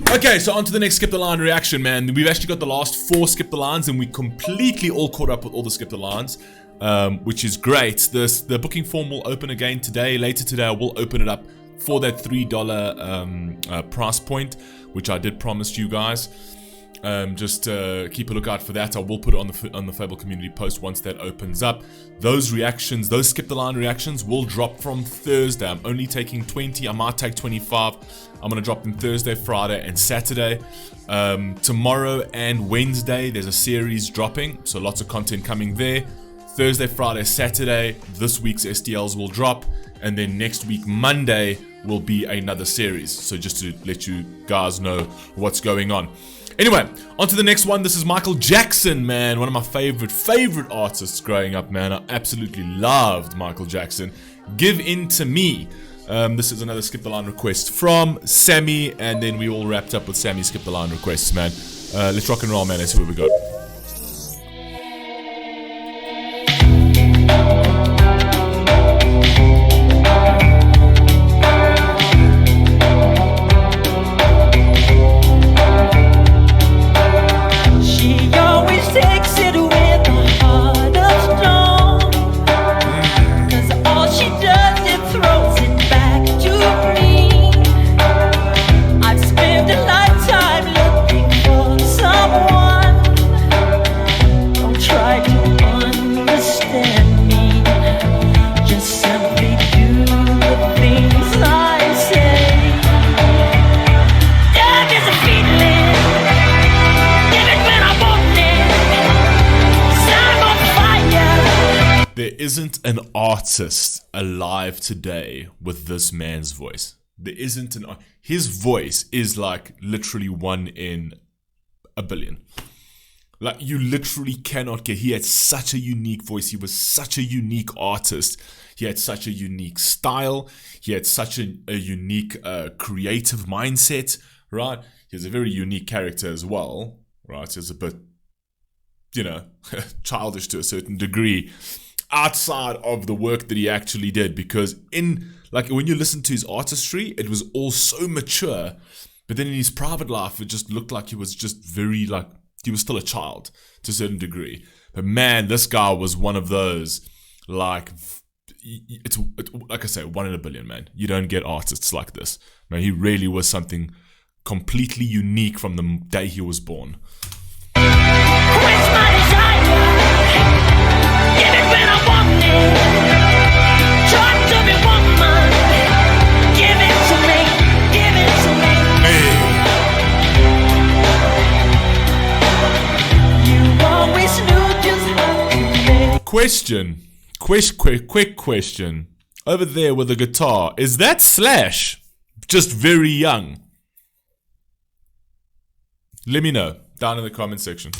Okay, so on to the next Skip the Line reaction, man. We've actually got the last 4 Skip the Lines, and we completely all caught up with all the Skip the Lines, which is great. The booking form will open again today. Later today, I will open it up for that $3 price point, which I did promise you guys. Just keep a lookout for that. I will put it on the Fable community post once that opens up. Those reactions, those Skip the Line reactions, will drop from Thursday. I'm only taking 20. I might take 25. I'm gonna drop them Thursday, Friday, and Saturday. Tomorrow and Wednesday, there's a series dropping, so lots of content coming there. Thursday, Friday, Saturday, this week's STLs will drop, and then next week, Monday, will be another series. So just to let you guys know what's going on. Anyway, on to the next one. This is Michael Jackson, man. One of my favorite artists growing up, man. I absolutely loved Michael Jackson. Give In To Me. This is another Skip the Line request from Sammy, and then we all wrapped up with Sammy's Skip the Line requests, man. Let's rock and roll, man. Let's see where we go. There isn't an artist alive today with this man's voice. There isn't his voice is like literally 1 in a billion. Like, you literally cannot get. He had such a unique voice. He was such a unique artist. He had such a unique style. He had such a unique creative mindset, right? He's a very unique character as well, right? He's a bit, childish to a certain degree, outside of the work that he actually did, because when you listen to his artistry, it was all so mature, but then in his private life, it just looked like he was just very, he was still a child to a certain degree. But man, this guy was one of those, it's like I say, 1 in a billion, man. You don't get artists like this, man. He really was something completely unique from the day he was born. Quick question. Over there with the guitar, is that Slash? Just very young. Let me know down in the comment section.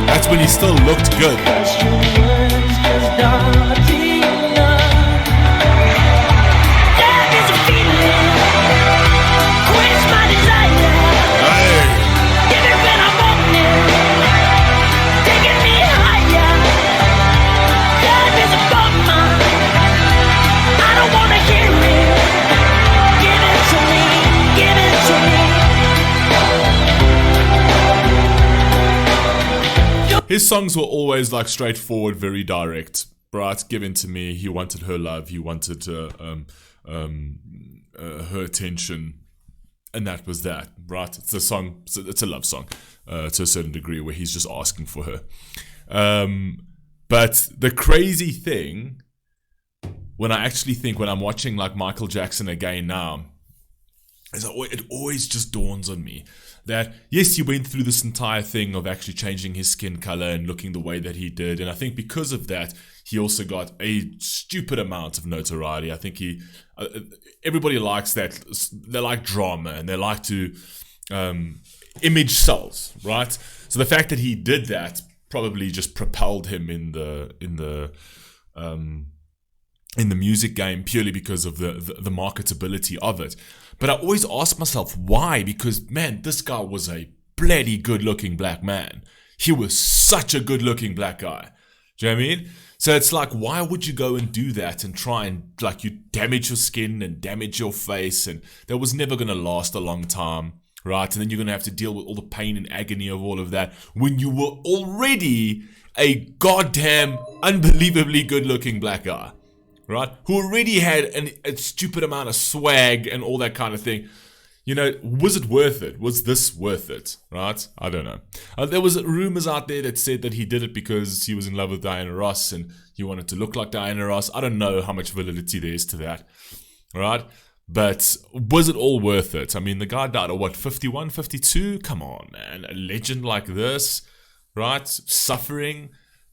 That's when he still looked good. His songs were always straightforward, very direct. Right, Give In To Me. He wanted her love. He wanted her attention, and that was that. Right, it's a song. It's a love song to a certain degree, where he's just asking for her. But the crazy thing, when I'm watching Michael Jackson again now, is it always just dawns on me that yes, he went through this entire thing of actually changing his skin color and looking the way that he did, and I think because of that, he also got a stupid amount of notoriety. I think everybody likes that. They like drama and they like to image sells, right? So the fact that he did that probably just propelled him in the music game, purely because of the marketability of it. But I always ask myself why, because man, this guy was a bloody good-looking black man. He was such a good-looking black guy. Do you know what I mean? So it's like, why would you go and do that and try and like you damage your skin and damage your face, and that was never going to last a long time, right? And then you're going to have to deal with all the pain and agony of all of that when you were already a goddamn unbelievably good-looking black guy, right? Who already had a stupid amount of swag and all that kind of thing. You know, was it worth it? Was this worth it? Right? I don't know. There was rumors out there that said that he did it because he was in love with Diana Ross and he wanted to look like Diana Ross. I don't know how much validity there is to that. Right? But was it all worth it? I mean, the guy died at what, 51, 52? Come on, man. A legend like this, right? Suffering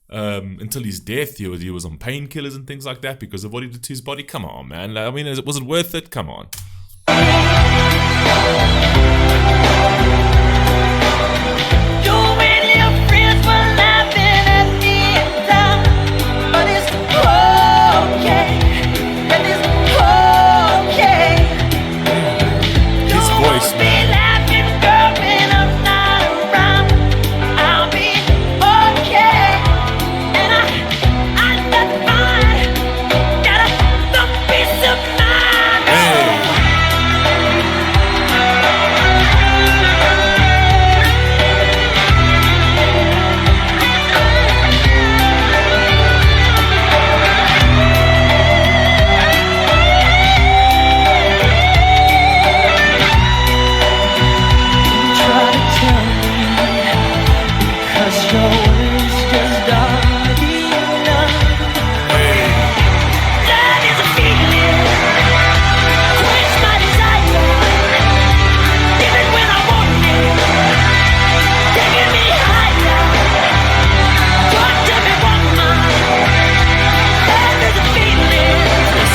until his death. He was on painkillers and things like that because of what he did to his body. Come on, man. I mean, was it worth it? Come on.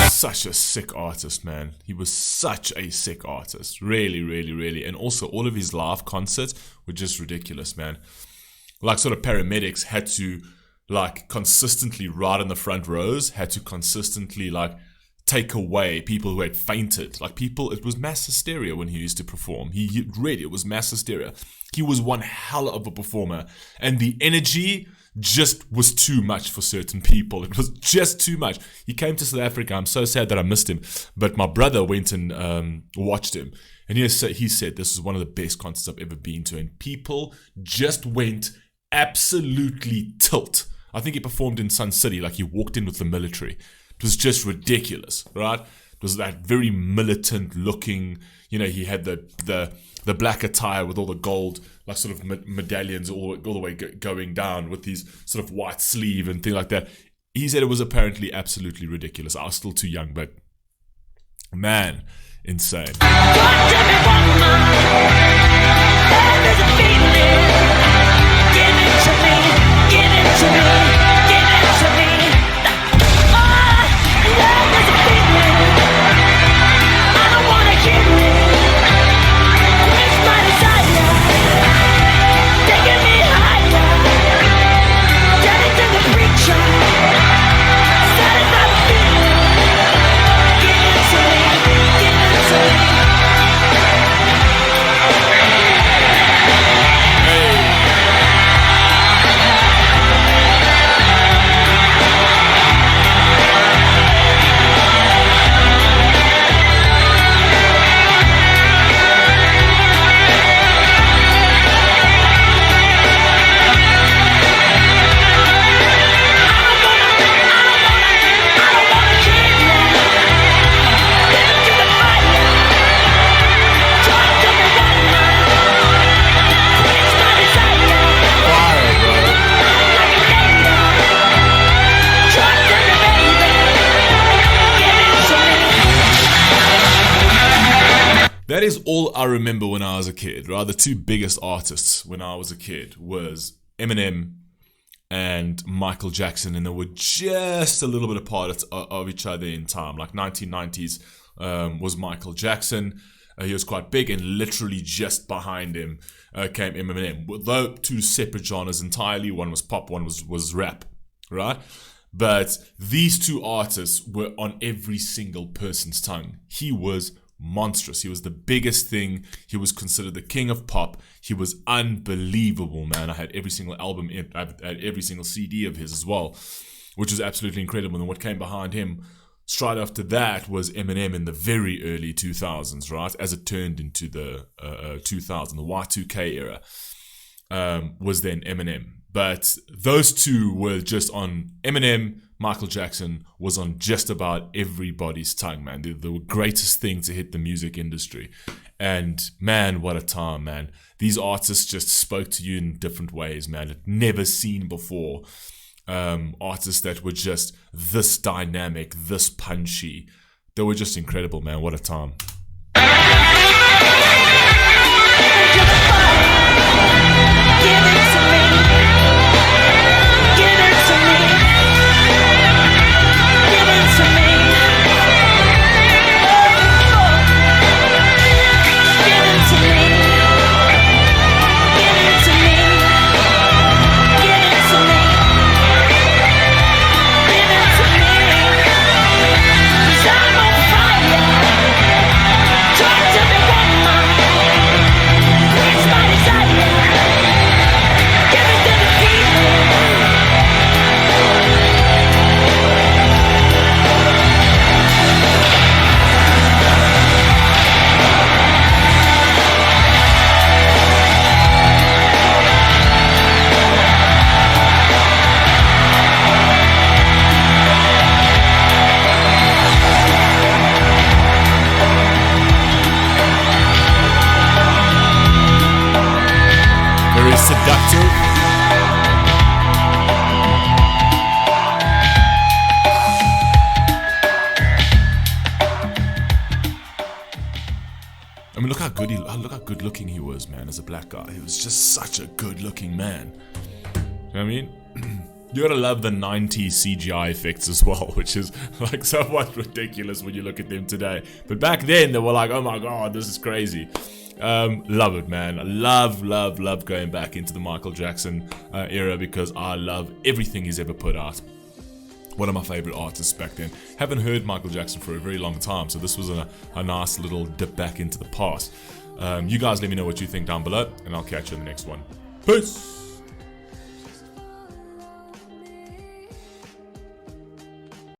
Such a sick artist, man. He was such a sick artist. Really, really, really. And also all of his live concerts were just ridiculous, man. Like sort of paramedics had to like consistently ride in the front rows, had to consistently like take away people who had fainted. Like people, it was mass hysteria when he used to perform. He really, it was mass hysteria. He was one hell of a performer. And the energy just was too much for certain people. It was just too much. He came to South Africa. I'm so sad that I missed him. But my brother went and watched him. And he said this is one of the best concerts I've ever been to. And people just went absolutely tilt. I think he performed in Sun City, like he walked in with the military. It was just ridiculous, right? It was that very militant looking, you know, he had the black attire with all the gold, like sort of medallions all the way going down with these sort of white sleeve and things like that. He said it was apparently absolutely ridiculous. I was still too young, but man, insane. That is all I remember when I was a kid, right? The two biggest artists when I was a kid was Eminem and Michael Jackson, and they were just a little bit apart of each other in time. Like 1990s was Michael Jackson. He was quite big, and literally just behind him came Eminem. Though two separate genres entirely. One was pop, one was rap, right? But these two artists were on every single person's tongue. He was monstrous. He was the biggest thing. He was considered the king of pop. He was unbelievable, man. I had every single album, I had every single CD of his as well, which was absolutely incredible. And what came behind him straight after that was Eminem in the very early 2000s, right? As it turned into the 2000, the Y2K era, was then Eminem. But those two were just on Eminem. Michael Jackson was on just about everybody's tongue, man. The greatest thing to hit the music industry. And man, what a time, man. These artists just spoke to you in different ways, man. I'd never seen before. Artists that were just this dynamic, this punchy. They were just incredible, man. What a time. Seductive. I mean, look how good looking he was, man. As a black guy, he was just such a good looking man. You know what I mean? You gotta love the 90s CGI effects as well, which is like somewhat ridiculous when you look at them today. But back then, they were like, oh my god, this is crazy. Love it, man. I love going back into the Michael Jackson era because I love everything he's ever put out. One of my favorite artists back then. Haven't heard Michael Jackson for a very long time, so this was a nice little dip back into the past. You guys let me know what you think down below, and I'll catch you in the next one. Peace!